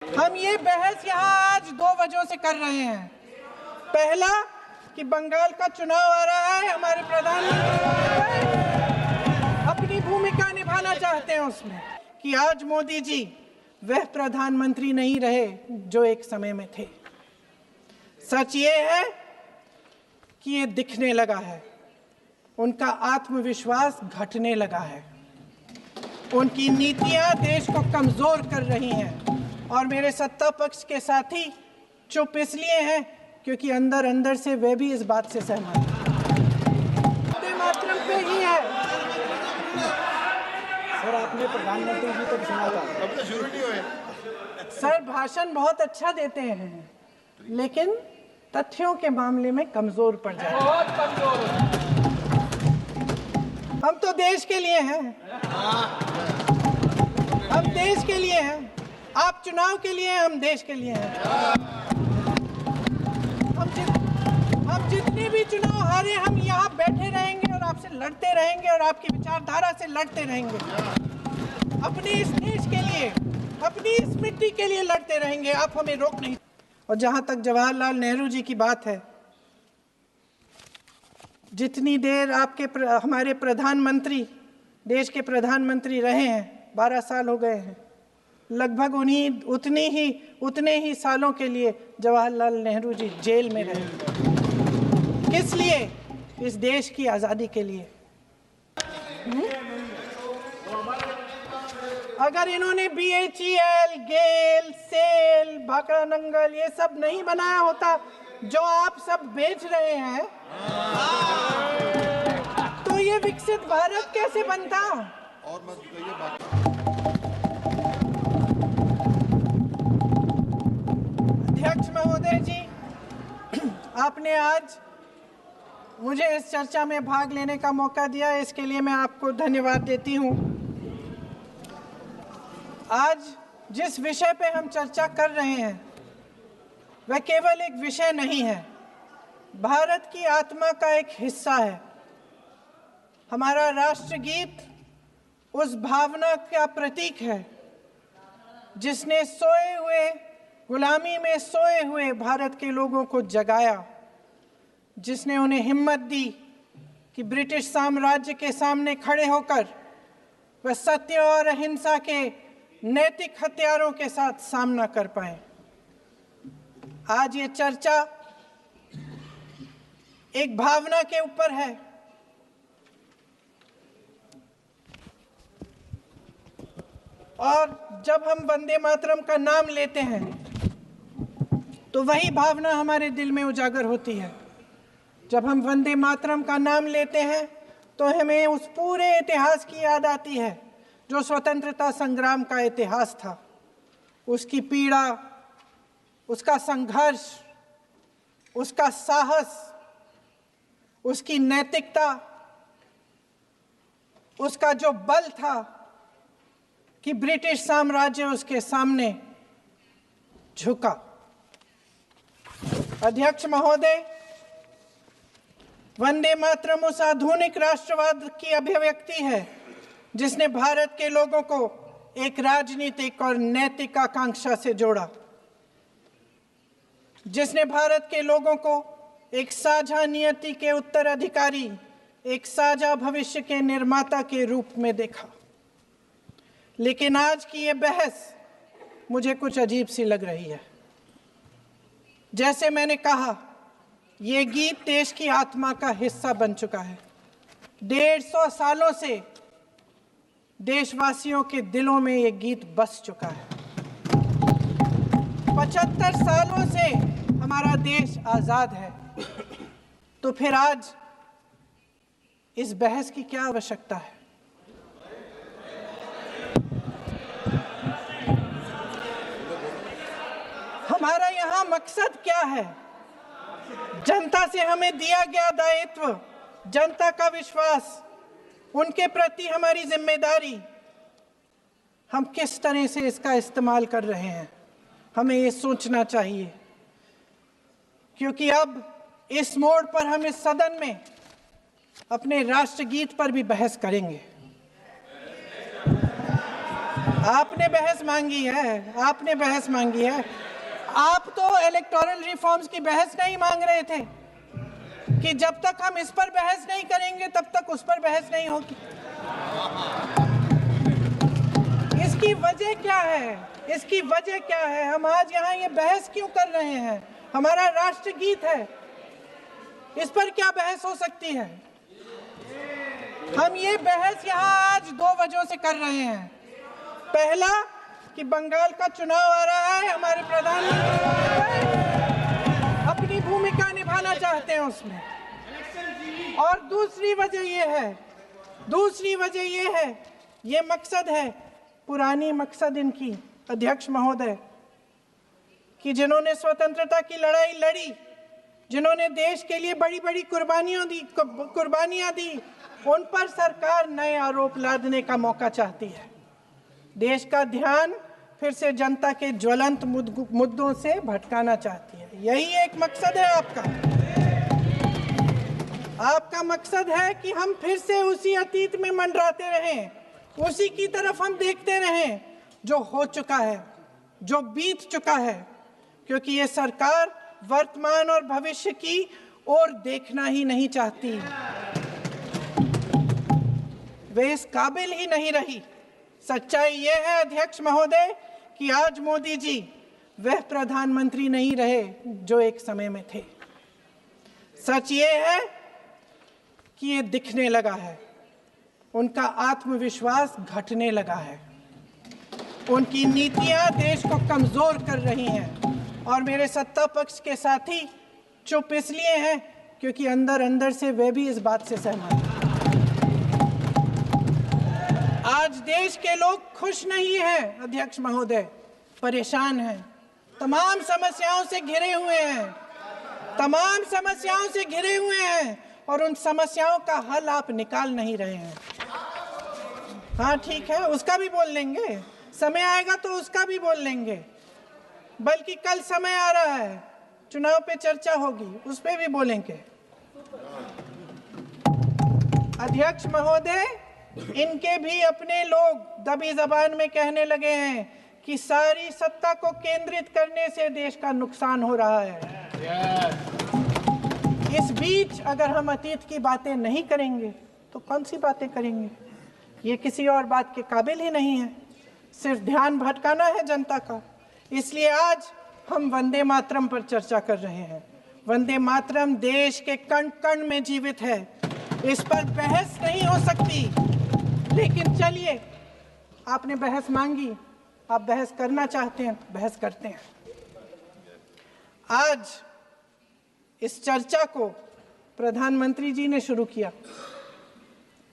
हम ये बहस यहाँ आज दो वजहों से कर रहे हैं। पहला कि बंगाल का चुनाव आ रहा है, हमारे प्रधानमंत्री अपनी भूमिका निभाना चाहते हैं उसमें कि आज मोदी जी वह प्रधानमंत्री नहीं रहे जो एक समय में थे। सच ये है कि ये दिखने लगा है, उनका आत्मविश्वास घटने लगा है, उनकी नीतियां देश को कमजोर कर रही हैं और मेरे सत्ता पक्ष के साथी चुप इसलिए हैं क्योंकि अंदर अंदर से वे भी इस बात से सहमत हैं। वंदे मातरम पे ही है। सर, आपने प्रधानमंत्री जी को सुना था, अब तो शुरू नहीं हुए। सर भाषण बहुत अच्छा देते हैं लेकिन तथ्यों के मामले में कमजोर पड़ जाते हैं। बहुत कमजोर। हम तो देश के लिए हैं, हम देश के लिए हैं। आप चुनाव के लिए हैं, हम देश के लिए हैं। हम जितने भी चुनाव हारे, हम यहाँ बैठे रहेंगे और आपसे लड़ते रहेंगे और आपकी विचारधारा से लड़ते रहेंगे। अपने इस देश के लिए, अपनी इस मिट्टी के लिए लड़ते रहेंगे। आप हमें रोक नहीं। और जहाँ तक जवाहरलाल नेहरू जी की बात है, जितनी देर हमारे प्रधानमंत्री देश के प्रधानमंत्री रहे हैं, 12 साल हो गए हैं, लगभग उतने ही सालों के लिए जवाहरलाल नेहरू जी जेल में रहे। किस लिए? इस देश की आज़ादी के लिए। अगर इन्होंने BHEL, गेल, सेल, भाखड़ा नंगल ये सब नहीं बनाया होता जो आप सब बेच रहे हैं, तो ये विकसित भारत कैसे बनता? और मत कहिए बात। अध्यक्ष महोदय जी, आपने आज मुझे इस चर्चा में भाग लेने का मौका दिया, इसके लिए मैं आपको धन्यवाद देती हूँ। आज जिस विषय पे हम चर्चा कर रहे हैं वह केवल एक विषय नहीं है, भारत की आत्मा का एक हिस्सा है। हमारा राष्ट्रगीत उस भावना का प्रतीक है जिसने गुलामी में सोए हुए भारत के लोगों को जगाया, जिसने उन्हें हिम्मत दी कि ब्रिटिश साम्राज्य के सामने खड़े होकर वह सत्य और अहिंसा के नैतिक हथियारों के साथ सामना कर पाए। आज ये चर्चा एक भावना के ऊपर है। और जब हम वंदे मातरम का नाम लेते हैं तो वही भावना हमारे दिल में उजागर होती है। जब हम वंदे मातरम का नाम लेते हैं तो हमें उस पूरे इतिहास की याद आती है जो स्वतंत्रता संग्राम का इतिहास था, उसकी पीड़ा, उसका संघर्ष, उसका साहस, उसकी नैतिकता, उसका जो बल था कि ब्रिटिश साम्राज्य उसके सामने झुका। अध्यक्ष महोदय, वंदे मातरम उस आधुनिक राष्ट्रवाद की अभिव्यक्ति है जिसने भारत के लोगों को एक राजनीतिक और नैतिक आकांक्षा से जोड़ा, जिसने भारत के लोगों को एक साझा नियति के उत्तराधिकारी, एक साझा भविष्य के निर्माता के रूप में देखा। लेकिन आज की ये बहस मुझे कुछ अजीब सी लग रही है। जैसे मैंने कहा, ये गीत देश की आत्मा का हिस्सा बन चुका है। 150 सालों से देशवासियों के दिलों में ये गीत बस चुका है। 75 सालों से हमारा देश आजाद है, तो फिर आज इस बहस की क्या आवश्यकता है? हमारा यहाँ मकसद क्या है? जनता से हमें दिया गया दायित्व, जनता का विश्वास, उनके प्रति हमारी जिम्मेदारी, हम किस तरह से इसका इस्तेमाल कर रहे हैं, हमें ये सोचना चाहिए। क्योंकि अब इस मोड़ पर हम इस सदन में अपने राष्ट्रगीत पर भी बहस करेंगे। आपने बहस मांगी है, आपने बहस मांगी है। आप तो इलेक्टोरल रिफॉर्म्स की बहस नहीं मांग रहे थे कि जब तक हम इस पर बहस नहीं करेंगे तब तक उस पर बहस नहीं होगी। इसकी वजह क्या है? इसकी वजह क्या है? हम आज यहाँ ये बहस क्यों कर रहे हैं? हमारा राष्ट्रगीत है, इस पर क्या बहस हो सकती है? हम ये बहस यहाँ आज दो वजहों से कर रहे हैं। पहला कि बंगाल का चुनाव आ रहा है, हमारे प्रधानमंत्री अपनी भूमिका निभाना चाहते हैं उसमें। और दूसरी वजह ये है, ये मकसद है, पुरानी मकसद इनकी अध्यक्ष महोदय, कि जिन्होंने स्वतंत्रता की लड़ाई लड़ी, जिन्होंने देश के लिए बड़ी बड़ी कुर्बानियां दी, उन पर सरकार नए आरोप लादने का मौका चाहती है। देश का ध्यान फिर से जनता के ज्वलंत मुद्दों से भटकाना चाहती है। यही एक मकसद है आपका मकसद है कि हम फिर से उसी अतीत में मंडराते रहें, उसी की तरफ हम देखते रहें जो हो चुका है, जो बीत चुका है, क्योंकि ये सरकार वर्तमान और भविष्य की ओर देखना ही नहीं चाहती। वे इस काबिल ही नहीं रही। सच्चाई ये है अध्यक्ष महोदय कि आज मोदी जी वह प्रधानमंत्री नहीं रहे जो एक समय में थे। सच ये है कि ये दिखने लगा है, उनका आत्मविश्वास घटने लगा है, उनकी नीतियां देश को कमजोर कर रही हैं। और मेरे सत्ता पक्ष के साथी चुप इसलिए हैं क्योंकि अंदर अंदर से वे भी इस बात से सहमत हैं। आज देश के लोग खुश नहीं हैं अध्यक्ष महोदय, परेशान हैं, तमाम समस्याओं से घिरे हुए हैं, और उन समस्याओं का हल आप निकाल नहीं रहे हैं। हाँ ठीक है, उसका भी बोल लेंगे, समय आएगा तो उसका भी बोल लेंगे, बल्कि कल समय आ रहा है, चुनाव पे चर्चा होगी, उस पे भी बोलेंगे। अध्यक्ष महोदय, इनके भी अपने लोग दबी जबान में कहने लगे हैं कि सारी सत्ता को केंद्रित करने से देश का नुकसान हो रहा है। इस बीच अगर हम अतीत की बातें नहीं करेंगे तो कौन सी बातें करेंगे? ये किसी और बात के काबिल ही नहीं है, सिर्फ ध्यान भटकाना है जनता का। इसलिए आज हम वंदे मातरम पर चर्चा कर रहे हैं। वंदे मातरम देश के कण कण में जीवित है, इस पर बहस नहीं हो सकती। लेकिन चलिए, आपने बहस मांगी, आप बहस करना चाहते हैं, बहस करते हैं। आज इस चर्चा को प्रधानमंत्री जी ने शुरू किया,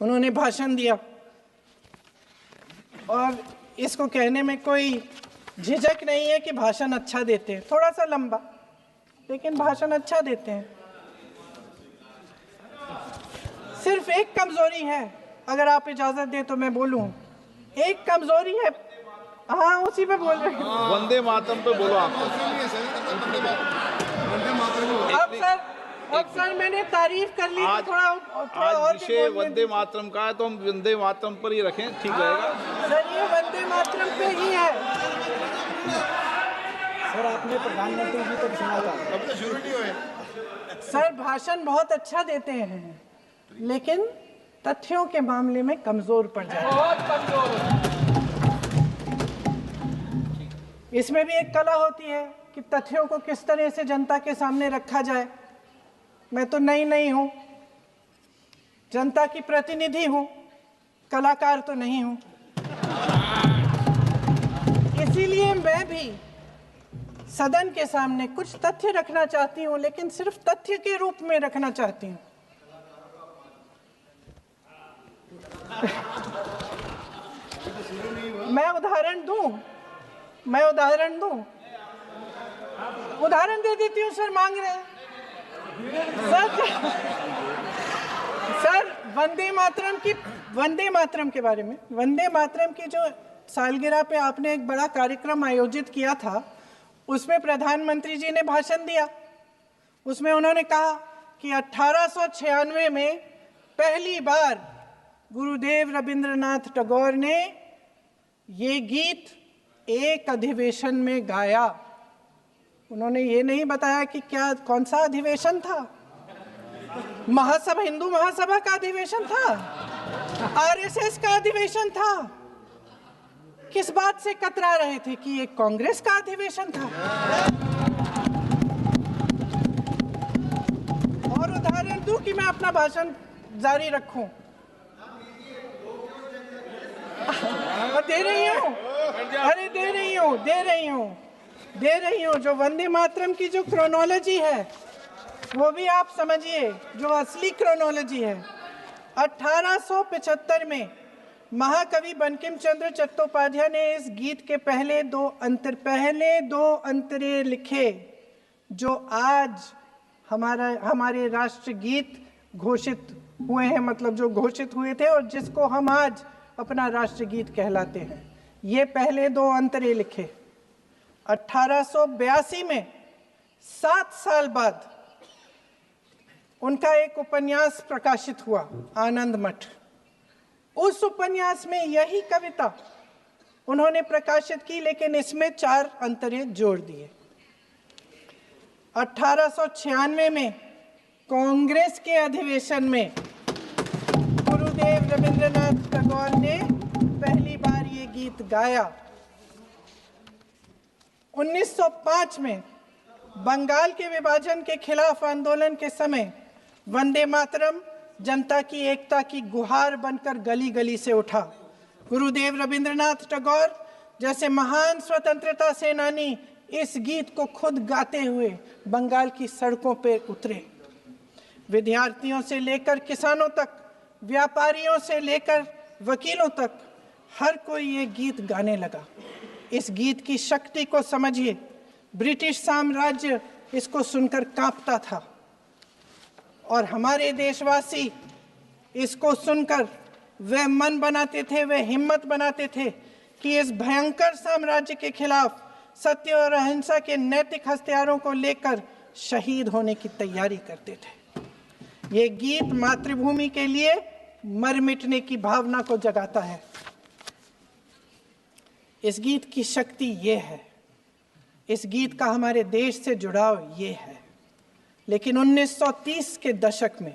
उन्होंने भाषण दिया, और इसको कहने में कोई झिझक नहीं है कि भाषण अच्छा देते हैं, थोड़ा सा लंबा, लेकिन भाषण अच्छा देते हैं। सिर्फ एक कमजोरी है, अगर आप इजाजत दें तो मैं बोलूं, एक कमजोरी है। हाँ, उसी पे बोल रहे हैं, वंदे मातरम पे बोलो आप। अब सर मैंने तारीफ कर ली, थोड़ा और विषय वंदे मातरम का है तो हम वंदे मातरम पर ही रखें, ठीक रहेगा। सर ये वंदे मातरम पे ही है। सर आपने प्रधानमंत्री जी को सुना था, अब तो शुरू नहीं हुए। सर भाषण बहुत अच्छा देते हैं, लेकिन तथ्यों के मामले में कमजोर पड़ जाते हैं, बहुत कमजोर। इसमें भी एक कला होती है कि तथ्यों को किस तरह से जनता के सामने रखा जाए। मैं तो नहीं हूं, जनता की प्रतिनिधि हूं, कलाकार तो नहीं हूं। इसीलिए मैं भी सदन के सामने कुछ तथ्य रखना चाहती हूं, लेकिन सिर्फ तथ्य के रूप में रखना चाहती हूं। मैं उदाहरण दे देती हूँ। सर मांग रहे हैं सर वंदे मातरम के बारे में, वंदे मातरम की जो सालगिरह पे आपने एक बड़ा कार्यक्रम आयोजित किया था, उसमें प्रधानमंत्री जी ने भाषण दिया। उसमें उन्होंने कहा कि 1896 में पहली बार गुरुदेव रविंद्रनाथ टैगोर ने ये गीत एक अधिवेशन में गाया। उन्होंने ये नहीं बताया कि क्या कौन सा अधिवेशन था। महासभा, हिंदू महासभा का अधिवेशन था, आरएसएस का अधिवेशन था। किस बात से कतरा रहे थे कि ये कांग्रेस का अधिवेशन था। और उदाहरण दूं कि मैं अपना भाषण जारी रखूं। दे रही हूं, अरे दे रही हूं। जो वंदे मातरम की जो क्रोनोलॉजी है वो भी आप समझिए, जो असली क्रोनोलॉजी है। 1875 में महाकवि बंकिम चंद्र चट्टोपाध्याय ने इस गीत के पहले दो अंतरे लिखे, जो आज हमारे राष्ट्रगीत घोषित हुए हैं, मतलब जो घोषित हुए थे और जिसको हम आज अपना राष्ट्रगीत कहलाते हैं। ये पहले दो अंतरे लिखे 1882 में। 7 साल बाद उनका एक उपन्यास प्रकाशित हुआ, आनंद मठ। उस उपन्यास में यही कविता उन्होंने प्रकाशित की, लेकिन इसमें 4 अंतरे जोड़ दिए। 1896 में कांग्रेस के अधिवेशन में गुरुदेव रविंद्रनाथ टैगोर ने पहली बार ये गीत गाया। 1905 में बंगाल के विभाजन के खिलाफ आंदोलन के समय वंदे मातरम जनता की एकता की गुहार बनकर गली गली से उठा। गुरुदेव रविंद्रनाथ टैगोर जैसे महान स्वतंत्रता सेनानी इस गीत को खुद गाते हुए बंगाल की सड़कों पर उतरे। विद्यार्थियों से लेकर किसानों तक, व्यापारियों से लेकर वकीलों तक, हर कोई ये गीत गाने लगा। इस गीत की शक्ति को समझिए। ब्रिटिश साम्राज्य इसको सुनकर कांपता था और हमारे देशवासी इसको सुनकर वह मन बनाते थे, वह हिम्मत बनाते थे कि इस भयंकर साम्राज्य के खिलाफ सत्य और अहिंसा के नैतिक हथियारों को लेकर शहीद होने की तैयारी करते थे। ये गीत मातृभूमि के लिए मर मिटने की भावना को जगाता है। इस गीत की शक्ति ये है, इस गीत का हमारे देश से जुड़ाव ये है। लेकिन 1930 के दशक में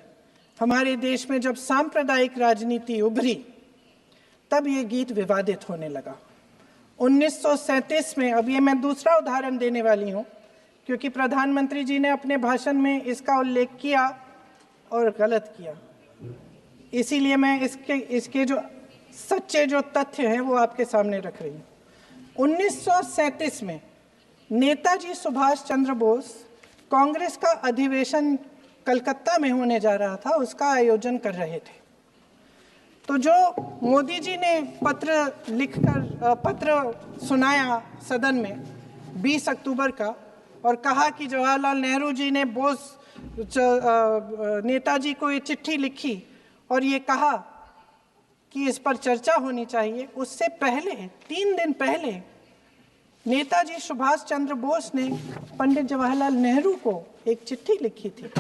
हमारे देश में जब सांप्रदायिक राजनीति उभरी, तब ये गीत विवादित होने लगा। 1937 में, अब ये मैं दूसरा उदाहरण देने वाली हूँ, क्योंकि प्रधानमंत्री जी ने अपने भाषण में इसका उल्लेख किया और गलत किया, इसीलिए मैं इसके जो सच्चे जो तथ्य हैं वो आपके सामने रख रही हूँ। 1937 में नेताजी सुभाष चंद्र बोस कांग्रेस का अधिवेशन कलकत्ता में होने जा रहा था, उसका आयोजन कर रहे थे। तो जो मोदी जी ने पत्र सुनाया सदन में 20 अक्टूबर का, और कहा कि जवाहरलाल नेहरू जी ने नेताजी को ये चिट्ठी लिखी और ये कहा कि इस पर चर्चा होनी चाहिए। उससे पहले 3 दिन पहले नेताजी सुभाष चंद्र बोस ने पंडित जवाहरलाल नेहरू को एक चिट्ठी लिखी थी,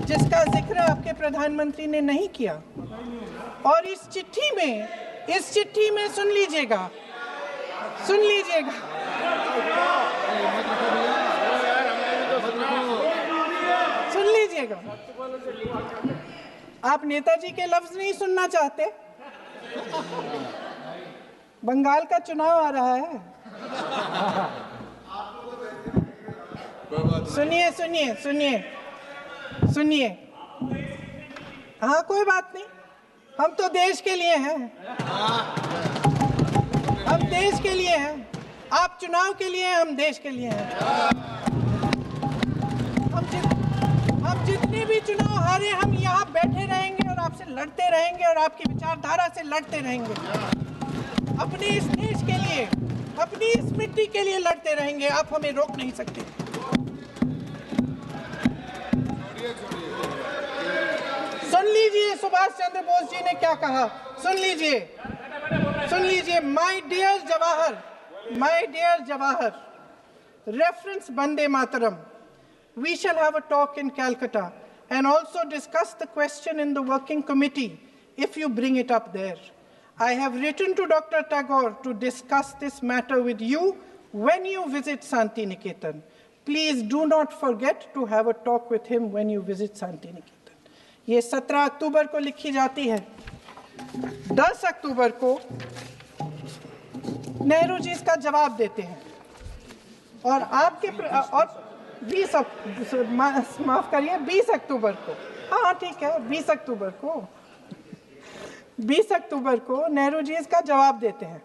जिसका जिक्र आपके प्रधानमंत्री ने नहीं किया। और इस चिट्ठी में सुन लीजिएगा, आप नेताजी के लफ्ज नहीं सुनना चाहते? बंगाल का चुनाव आ रहा है। सुनिए। हाँ, कोई बात नहीं, हम तो देश के लिए हैं। हम देश के लिए हैं। आप चुनाव के लिए हैं, हम देश के लिए हैं। हम जितने भी चुनाव हारे, हम यहाँ बैठे रहेंगे और आपसे लड़ते रहेंगे और आपकी विचारधारा से लड़ते रहेंगे। अपने इस देश के लिए, अपनी इस मिट्टी के लिए लड़ते रहेंगे। आप हमें रोक नहीं सकते। सुन लीजिए सुभाष चंद्र बोस जी ने क्या कहा। सुन लीजिए। My dear Jawahar, reference Vande Mataram, we shall have a talk in Calcutta and also discuss the question in the working committee if you bring it up there. I have written to Dr. Tagore to discuss this matter with you when you visit Santi Niketan. Please do not forget to have a talk with him when you visit Santi Niketan. ये 17 अक्टूबर को लिखी जाती है। 10 अक्टूबर को नेहरू जी इसका जवाब देते हैं और आपके और 20 अक्टूबर को, हाँ ठीक है, 20 अक्टूबर को नेहरू जी इसका जवाब देते हैं।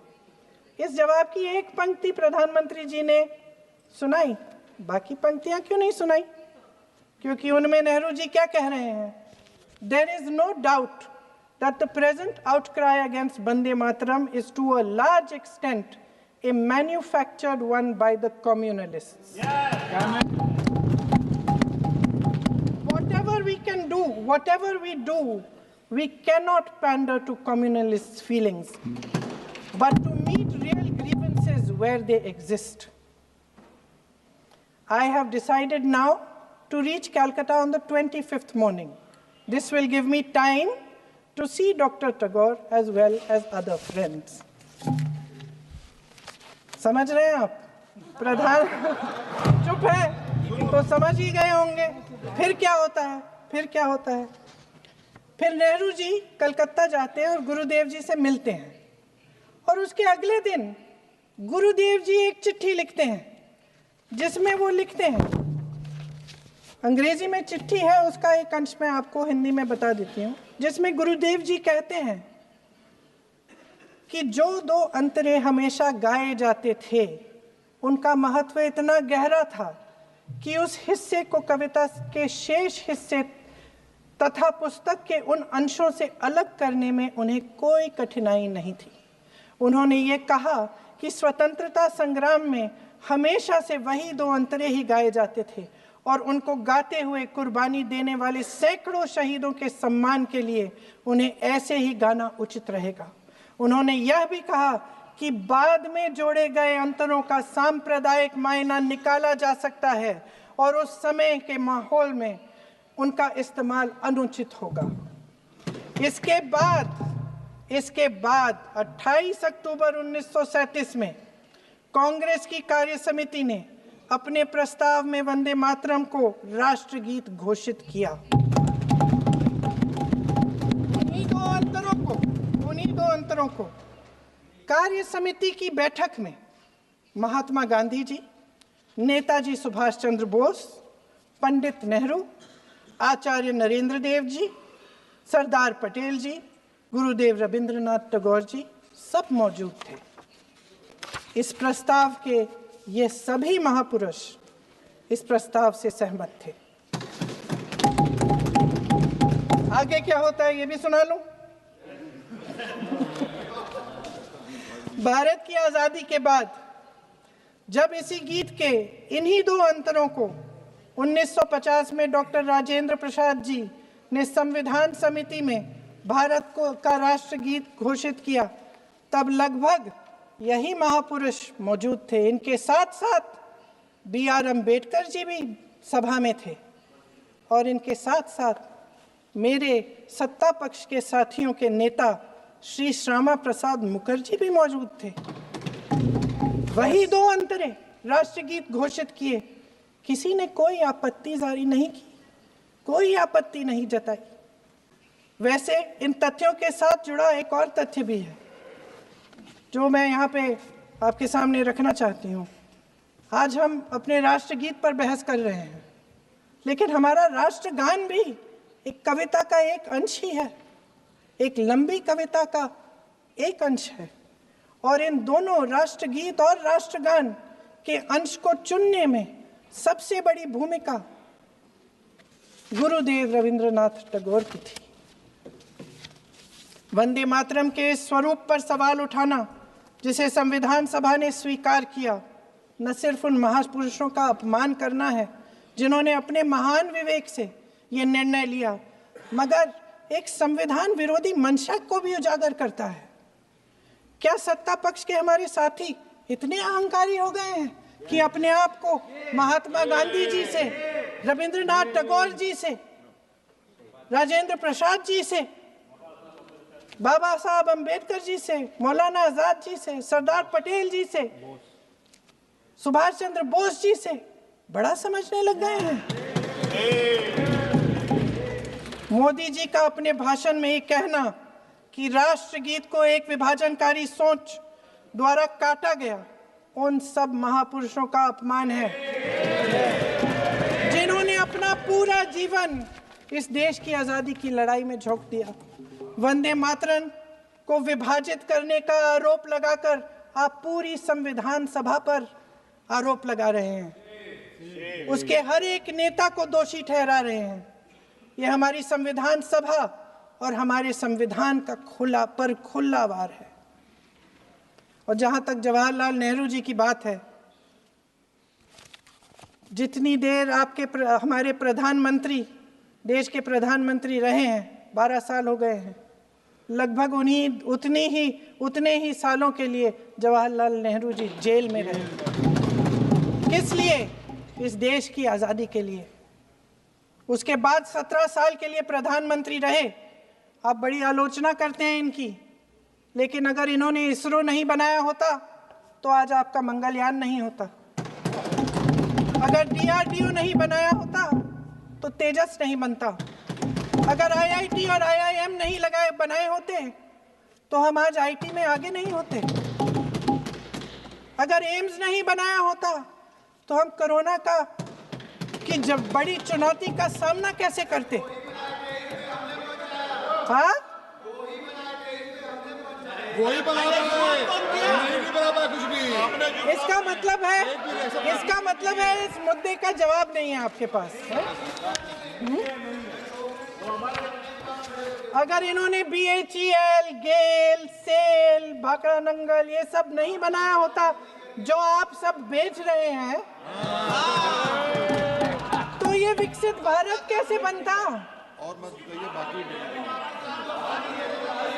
इस जवाब की एक पंक्ति प्रधानमंत्री जी ने सुनाई, बाकी पंक्तियां क्यों नहीं सुनाई? क्योंकि उनमें नेहरू जी क्या कह रहे हैं? There is no doubt that the present outcry against Bande Mataram is to a large extent a manufactured one by the communalists. Whatever we can do, whatever we do, we cannot pander to communalists' feelings, but to meet real grievances where they exist. I have decided now to reach Calcutta on the 25th morning. This will give me time to see Dr. Tagore as well as other friends. समझ रहे हैं आप? प्रधान चुप है तो समझ ही गए होंगे। फिर क्या होता है? फिर नेहरू जी कलकत्ता जाते हैं और गुरुदेव जी से मिलते हैं और उसके अगले दिन गुरुदेव जी एक चिट्ठी लिखते हैं जिसमें वो लिखते हैं, अंग्रेजी में चिट्ठी है, उसका एक अंश मैं आपको हिंदी में बता देती हूँ, जिसमें गुरुदेव जी कहते हैं कि जो 2 अंतरे हमेशा गाए जाते थे उनका महत्व इतना गहरा था कि उस हिस्से को कविता के शेष हिस्से तथा पुस्तक के उन अंशों से अलग करने में उन्हें कोई कठिनाई नहीं थी। उन्होंने ये कहा कि स्वतंत्रता संग्राम में हमेशा से वही 2 अंतरे ही गाए जाते थे और उनको गाते हुए कुर्बानी देने वाले सैकड़ों शहीदों के सम्मान के लिए उन्हें ऐसे ही गाना उचित रहेगा। उन्होंने यह भी कहा कि बाद में जोड़े गए अंतरों का सांप्रदायिक मायना निकाला जा सकता है और उस समय के माहौल में उनका इस्तेमाल अनुचित होगा। इसके बाद 28 अक्टूबर 1937 में कांग्रेस की कार्य समिति ने अपने प्रस्ताव में वंदे मातरम को राष्ट्रगीत घोषित किया। उन्हीं दो अंतरों को कार्य समिति की बैठक में महात्मा गांधी जी, नेताजी सुभाष चंद्र बोस, पंडित नेहरू, आचार्य नरेंद्र देव जी, सरदार पटेल जी, गुरुदेव रविंद्रनाथ टैगोर जी सब मौजूद थे। इस प्रस्ताव के ये सभी महापुरुष इस प्रस्ताव से सहमत थे। आगे क्या होता है ये भी सुना लूं। भारत की आजादी के बाद जब इसी गीत के इन्हीं 2 अंतरों को 1950 में डॉक्टर राजेंद्र प्रसाद जी ने संविधान समिति में भारत का राष्ट्रगीत घोषित किया, तब लगभग यही महापुरुष मौजूद थे। इनके साथ साथ B.R. अम्बेडकर जी भी सभा में थे और इनके साथ साथ मेरे सत्ता पक्ष के साथियों के नेता श्री श्यामा प्रसाद मुखर्जी भी मौजूद थे। वही 2 अंतरे राष्ट्रगीत घोषित किए। किसी ने कोई आपत्ति जारी नहीं की, कोई आपत्ति नहीं जताई। वैसे इन तथ्यों के साथ जुड़ा एक और तथ्य भी है जो मैं यहाँ पे आपके सामने रखना चाहती हूँ। आज हम अपने राष्ट्रगीत पर बहस कर रहे हैं, लेकिन हमारा राष्ट्रगान भी एक कविता का एक अंश ही है, एक लंबी कविता का एक अंश है। और इन दोनों राष्ट्रगीत और राष्ट्रगान के अंश को चुनने में सबसे बड़ी भूमिका गुरुदेव रविंद्रनाथ टैगोर की थी। वंदे मातरम के स्वरूप पर सवाल उठाना, जिसे संविधान सभा ने स्वीकार किया, न सिर्फ उन महापुरुषों का अपमान करना है जिन्होंने अपने महान विवेक से ये निर्णय लिया, मगर एक संविधान विरोधी मंशा को भी उजागर करता है। क्या सत्ता पक्ष के हमारे साथी इतने अहंकारी हो गए हैं कि अपने आप को महात्मा गांधी जी से, रविंद्रनाथ टैगोर जी से, राजेंद्र प्रसाद जी से बाबा साहब अम्बेडकर जी से, मौलाना आजाद जी से, सरदार पटेल जी से, सुभाष चंद्र बोस जी से बड़ा समझने लग गए हैं। मोदी जी का अपने भाषण में ही कहना कि राष्ट्रगीत को एक विभाजनकारी सोच द्वारा काटा गया, उन सब महापुरुषों का अपमान है जिन्होंने अपना पूरा जीवन इस देश की आजादी की लड़ाई में झोंक दिया। वंदे मातरम को विभाजित करने का आरोप लगाकर आप पूरी संविधान सभा पर आरोप लगा रहे हैं, उसके हर एक नेता को दोषी ठहरा रहे हैं। यह हमारी संविधान सभा और हमारे संविधान का खुला वार है। और जहां तक जवाहरलाल नेहरू जी की बात है, जितनी देर हमारे प्रधानमंत्री देश के प्रधानमंत्री रहे हैं, 12 साल हो गए हैं, लगभग उतने ही सालों के लिए जवाहरलाल नेहरू जी जेल में रहे। किस लिए? इस देश की आज़ादी के लिए। उसके बाद 17 साल के लिए प्रधानमंत्री रहे। आप बड़ी आलोचना करते हैं इनकी, लेकिन अगर इन्होंने इसरो नहीं बनाया होता तो आज आपका मंगलयान नहीं होता। अगर DRDO नहीं बनाया होता तो तेजस नहीं बनता। अगर IIT और IIM नहीं बनाए होते तो हम आज IT में आगे नहीं होते। अगर एम्स नहीं बनाया होता तो हम कोरोना की जब बड़ी चुनौती का सामना कैसे करते? हाँ, वही बना रहा है, नहीं बना पाया कुछ भी। इसका मतलब है इस मुद्दे का जवाब नहीं है आपके पास। अगर इन्होंने BHEL, गेल, सेल, भाखड़ा नंगल ये सब नहीं बनाया होता जो आप सब बेच रहे हैं, तो ये विकसित भारत कैसे बनता? और मत कहिए बाकी।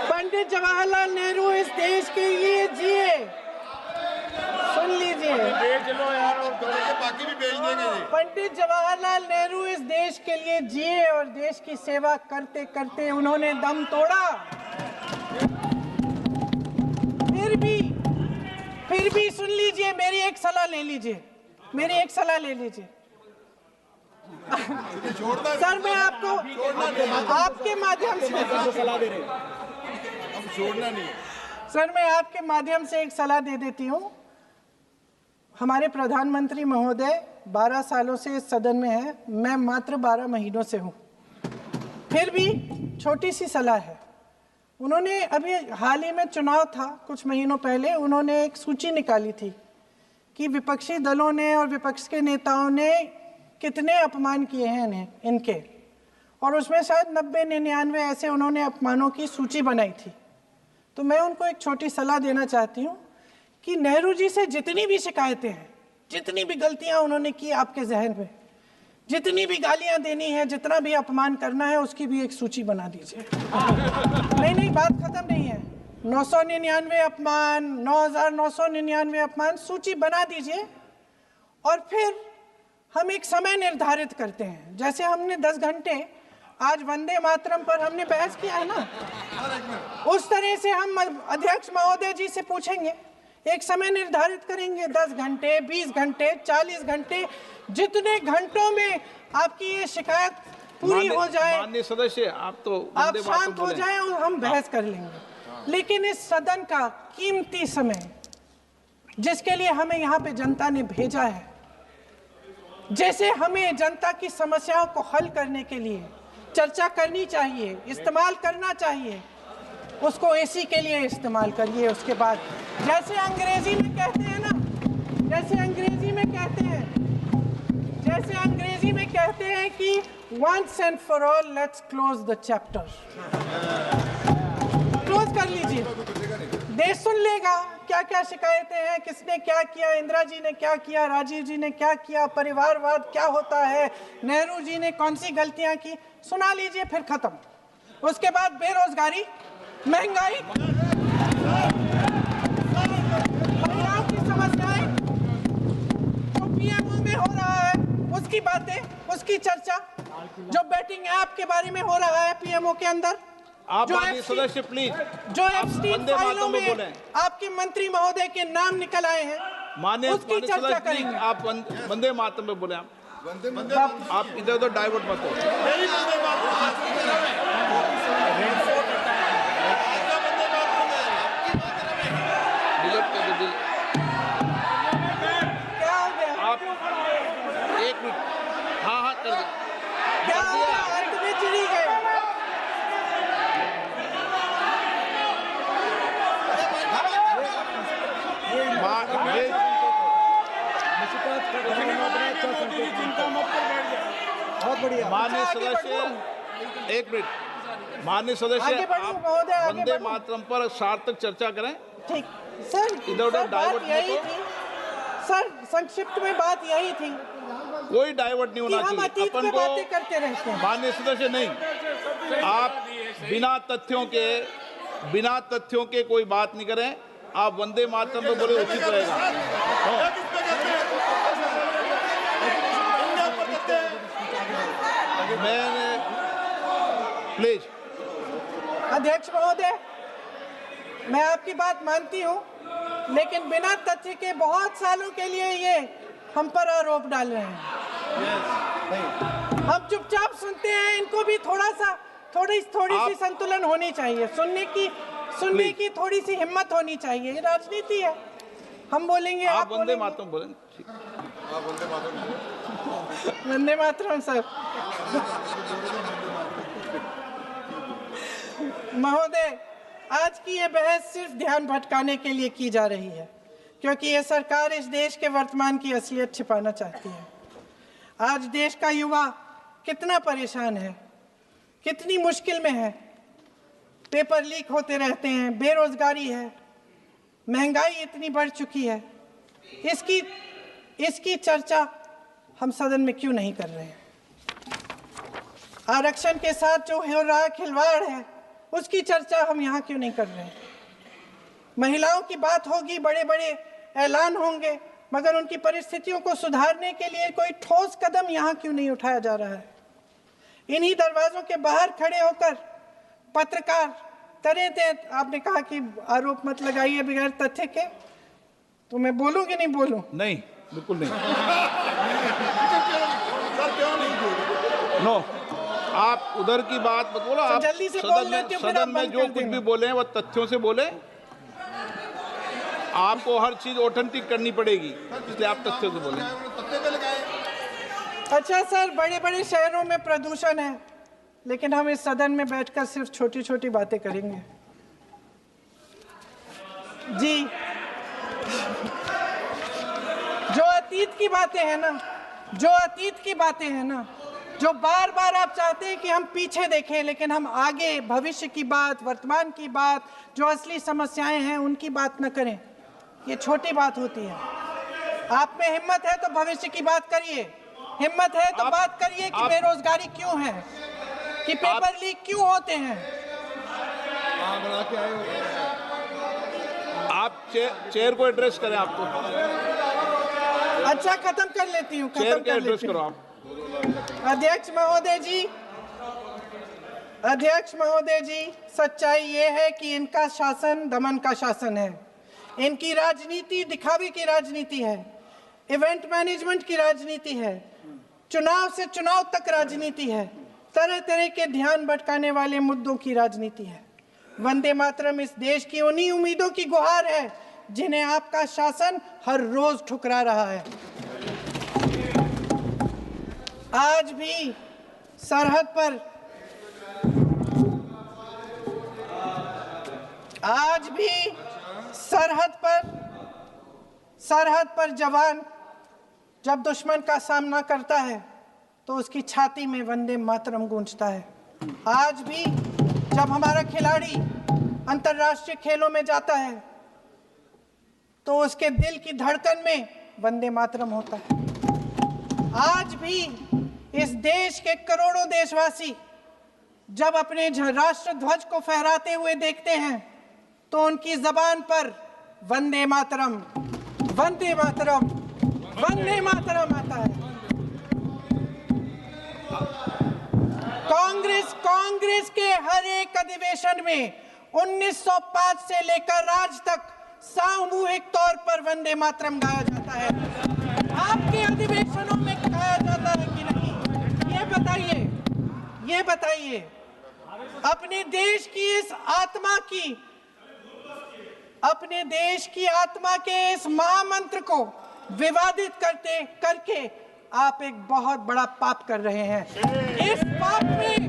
पंडित जवाहरलाल नेहरू इस देश के लिए जिए। सुन लीजिए, चलो यार, और बाकी भी बेच देंगे। पंडित जवाहरलाल नेहरू इस देश के लिए जिए और देश की सेवा करते करते उन्होंने दम तोड़ा। फिर भी सुन लीजिए, मेरी एक सलाह ले लीजिए। सर, मैं आपके माध्यम से सलाह दे रहे हैं। अब छोड़ना नहीं। सर, मैं आपके माध्यम से एक सलाह दे देती हूँ। हमारे प्रधानमंत्री महोदय 12 सालों से इस सदन में हैं, मैं मात्र 12 महीनों से हूँ। फिर भी छोटी सी सलाह है। उन्होंने अभी हाल ही में चुनाव था, कुछ महीनों पहले उन्होंने एक सूची निकाली थी कि विपक्षी दलों ने और विपक्ष के नेताओं ने कितने अपमान किए हैं इनके, और उसमें शायद 90-99 ऐसे उन्होंने अपमानों की सूची बनाई थी। तो मैं उनको एक छोटी सलाह देना चाहती हूँ कि नेहरू जी से जितनी भी शिकायतें हैं, जितनी भी गलतियाँ उन्होंने की आपके जहन में, जितनी भी गालियाँ देनी है, जितना भी अपमान करना है, उसकी भी एक सूची बना दीजिए। नहीं, बात खत्म नहीं है। 999 अपमान, 9,999 अपमान, सूची बना दीजिए। और फिर हम एक समय निर्धारित करते हैं, जैसे हमने 10 घंटे आज वंदे मातरम पर हमने बहस किया है ना, उस तरह से हम अध्यक्ष महोदय जी से पूछेंगे, एक समय निर्धारित करेंगे, 10 घंटे, 20 घंटे, 40 घंटे, जितने घंटों में आपकी ये शिकायत पूरी हो जाए, माननीय सदस्य, आप शांत हो जाए और हम बहस कर लेंगे। लेकिन इस सदन का कीमती समय, जिसके लिए हमें यहाँ पे जनता ने भेजा है, जैसे हमें जनता की समस्याओं को हल करने के लिए चर्चा करनी चाहिए, इस्तेमाल करना चाहिए, उसको इसी के लिए इस्तेमाल करिए। उसके बाद जैसे अंग्रेजी में कहते हैं ना, जैसे अंग्रेजी में कहते हैं कि once and for all let's close the chapter, close कर लीजिए। देश सुन लेगा क्या क्या शिकायतें हैं, किसने क्या किया, इंदिरा जी ने क्या किया, राजीव जी ने क्या किया, परिवारवाद क्या होता है, नेहरू जी ने कौन सी गलतियां की, सुना लीजिए, फिर खत्म। उसके बाद बेरोजगारी, महंगाई, महिलाओं की समस्याएं, जो पीएमओ में हो रहा है उसकी बातें, उसकी चर्चा, जो बैटिंग ऐप के बारे में हो रहा है पीएमओ के अंदर, आप जो माननीय एफसी सदस्य प्लीज जो एफस्टीन वंदे फाइलों मातरम में में बोलें। आपके मंत्री महोदय के नाम निकल आए हैं, माननीय उसकी चर्चा सदस्य प्लीज करेंगे। आप वंदे मातरम में बोले। आप इधर उधर डाइवर्ट मत हो। डिलीट कर दो। क्या हो गया? आप एक मिनट। हाँ कर दो। क्या हो गया? अंत में चिड़ी गए। बहुत बढ़िया। माननीय आगे सदस्य एक मिनट। माननीय सदस्य आगे बढ़ो आप महोदय, आगे वंदे बढ़ो। मातरम पर सार्थक चर्चा करें। ठीक सर, इधर उधर सर, बात डाइवर्ट मत यही हो। थी सर, संक्षिप्त में बात यही थी कोई डाइवर्ट नहीं कि होना हम चाहिए अतीत अपन में को। बातें करते रहते हैं। माननीय सदस्य नहीं, आप बिना तथ्यों के कोई बात नहीं करें। आप वंदे मातरम पे बोले उचित रहेगा। मैंने प्लीज। अध्यक्ष महोदय, मैं आपकी बात मानती हूँ, लेकिन बिना तथ्य के बहुत सालों के लिए ये हम पर आरोप डाल रहे हैं। हम चुपचाप सुनते हैं, इनको भी थोड़ी सी संतुलन होनी चाहिए। सुनने की थोड़ी सी हिम्मत होनी चाहिए। ये राजनीति है, हम बोलेंगे, आप वंदे बोलेंगे। मातरम बोलें। ठीक। वंदे मातरम सर। महोदय, आज की ये बहस सिर्फ ध्यान भटकाने के लिए की जा रही है, क्योंकि ये सरकार इस देश के वर्तमान की असलियत छिपाना चाहती है। आज देश का युवा कितना परेशान है, कितनी मुश्किल में है। पेपर लीक होते रहते हैं, बेरोजगारी है, महंगाई इतनी बढ़ चुकी है। इसकी चर्चा हम सदन में क्यों नहीं कर रहे हैं? आरक्षण के साथ जो हो रहा खिलवाड़ है, उसकी चर्चा हम यहाँ क्यों नहीं कर रहे हैं? महिलाओं की बात होगी, बड़े बड़े ऐलान होंगे, मगर उनकी परिस्थितियों को सुधारने के लिए कोई ठोस कदम यहाँ क्यों नहीं उठाया जा रहा है? इन्हीं दरवाजों के बाहर खड़े होकर पत्रकार तरह आपने कहा कि आरोप मत लगाइए बगैर तथ्य के, तो मैं बोलूं कि नहीं बोलूं? नहीं, बिल्कुल नहीं। नो, आप उधर की बात मत बोलो। आप जल्दी से बोल लेते हो, फिर आप सदन में बंद जो कर कुछ देना। भी बोले वो तथ्यों से बोले। आपको हर चीज ऑथेंटिक करनी पड़ेगी, इसलिए आप तथ्यों से बोले। अच्छा सर, बड़े बड़े शहरों में प्रदूषण है, लेकिन हम इस सदन में बैठकर सिर्फ छोटी छोटी बातें करेंगे। जी, जो अतीत की बातें हैं ना, जो बार बार आप चाहते हैं कि हम पीछे देखें, लेकिन हम आगे भविष्य की बात, वर्तमान की बात, जो असली समस्याएं हैं उनकी बात न करें, ये छोटी बात होती है। आप में हिम्मत है तो भविष्य की बात करिए, हिम्मत है तो बात करिए कि बेरोजगारी क्यों है, कि पेपर लीक क्यों होते हैं। आप चेयर को एड्रेस करें। आपको अच्छा, खत्म कर लेती हूँ, चेयर के एड्रेस करो आप। अध्यक्ष महोदय जी, सच्चाई ये है कि इनका शासन दमन का शासन है। इनकी राजनीति दिखावे की राजनीति है, इवेंट मैनेजमेंट की राजनीति है, चुनाव से चुनाव तक राजनीति है, तरह तरह के ध्यान भटकाने वाले मुद्दों की राजनीति है। वंदे मातरम इस देश की उन्हीं उम्मीदों की गुहार है जिन्हें आपका शासन हर रोज ठुकरा रहा है। आज भी सरहद पर जवान जब दुश्मन का सामना करता है तो उसकी छाती में वंदे मातरम गूंजता है। आज भी जब हमारा खिलाड़ी अंतर्राष्ट्रीय खेलों में जाता है तो उसके दिल की धड़कन में वंदे मातरम होता है। आज भी इस देश के करोड़ों देशवासी जब अपने राष्ट्र ध्वज को फहराते हुए देखते हैं तो उनकी जबान पर वंदे मातरम, वंदे मातरम, वंदे मातरम आता है। कांग्रेस के हर एक अधिवेशन में 1905 से लेकर आज तक सामूहिक तौर पर वंदे मातरम गाया जाता है। आपके अधिवेशनों में गाया जाता है कि नहीं, ये बताइए। अपने देश की आत्मा के इस महामंत्र को विवादित करके आप एक बहुत बड़ा पाप कर रहे हैं। इस पाप में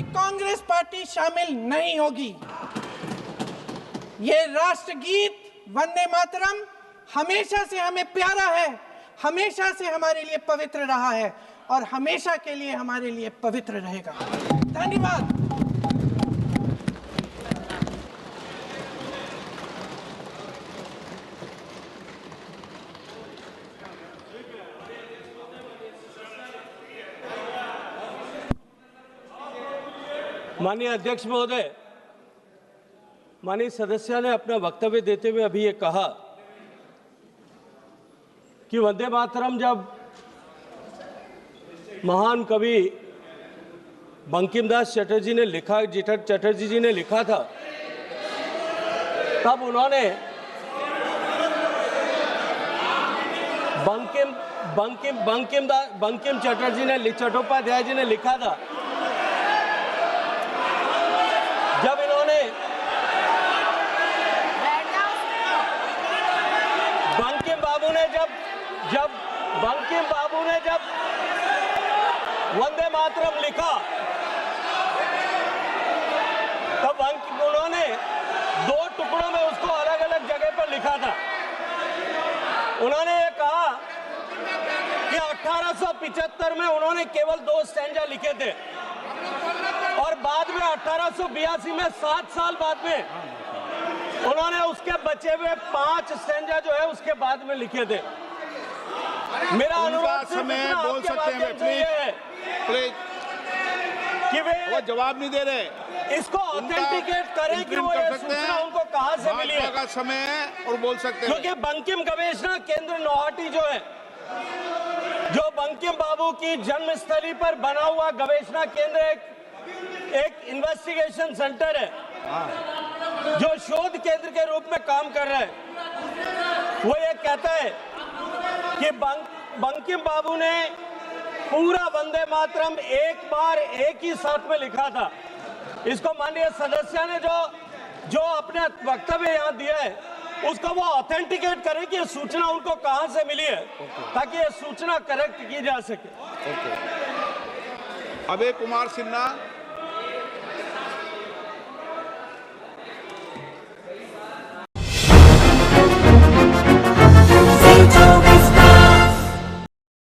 कांग्रेस पार्टी शामिल नहीं होगी। ये राष्ट्रगीत वंदे मातरम हमेशा से हमें प्यारा है, हमेशा से हमारे लिए पवित्र रहा है और हमेशा के लिए हमारे लिए पवित्र रहेगा। धन्यवाद। माननीय अध्यक्ष महोदय, माननीय सदस्य ने अपना वक्तव्य देते हुए अभी ये कहा कि वंदे मातरम जब महान कवि बंकिमदास चटर्जी ने लिखा, चटर्जी जी ने लिखा था, तब उन्होंने बंकिम चटर्जी ने, चट्टोपाध्याय जी ने लिखा था, जब इन्होंने बंकिम बाबू ने जब वंदे मातरम लिखा, तब उन्होंने 2 टुकड़ों में उसको अलग अलग जगह पर लिखा था। उन्होंने ये कहा कि 1875 में उन्होंने केवल 2 स्टैंजा लिखे थे और बाद में 1882 में 7 साल बाद में उन्होंने उसके बचे हुए 5 स्टैंजा जो है उसके बाद में लिखे थे। मेरा अनुरोध समय बोल सकते हैं प्लीज, कि वे वो जवाब नहीं दे रहे। इसको ऑथेंटिकेट करें कि वो ये सूचना उनको कहां से मिली है। का समय है और बोल सकते हैं, क्योंकि बंकिम गवेषणा केंद्र नौहाटी जो है, जो बंकिम बाबू की जन्मस्थली पर बना हुआ गवेषणा केंद्र एक इन्वेस्टिगेशन सेंटर है जो शोध केंद्र के रूप में काम कर रहा है। वो ये कहता है कि बंकिम बाबू ने पूरा वंदे मातरम एक बार एक ही साथ में लिखा था। इसको माननीय सदस्य ने जो अपने वक्तव्य यहाँ दिया है उसको वो ऑथेंटिकेट करें कि ये सूचना उनको कहां से मिली है, ताकि ये सूचना करेक्ट की जा सके। अभय कुमार सिन्हा।